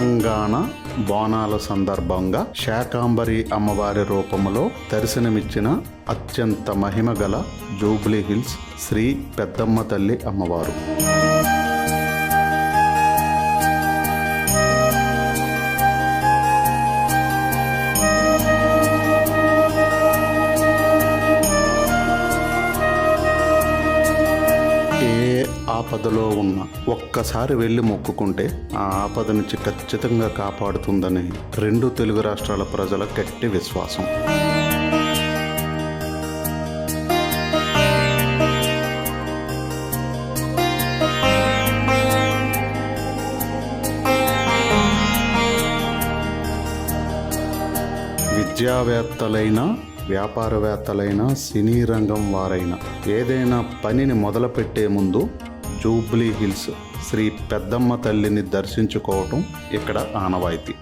తెలంగాణ బోనాల సందర్భంగా శాకాంబరి అమ్మవారి రూపంలో దర్శనమిచ్చిన అత్యంత మహిమగల జూబ్లీ హిల్స్ శ్రీ పెద్దమ్మ తల్లి అమ్మవారు. ఆపదలో ఉన్న ఒక్కసారి వెళ్ళి మొక్కుకుంటే ఆ ఆపద నుంచి ఖచ్చితంగా కాపాడుతుందని 2 తెలుగు రాష్ట్రాల ప్రజల గట్టి విశ్వాసం. విద్యావేత్తలైనా, వ్యాపారవేత్తలైనా, సినీ రంగం వారైనా ఏదైనా పనిని మొదలుపెట్టే ముందు జూబ్లీ హిల్స్ శ్రీ పెద్దమ్మ తల్లిని దర్శించుకోవటం ఇక్కడ ఆనవాయితీ.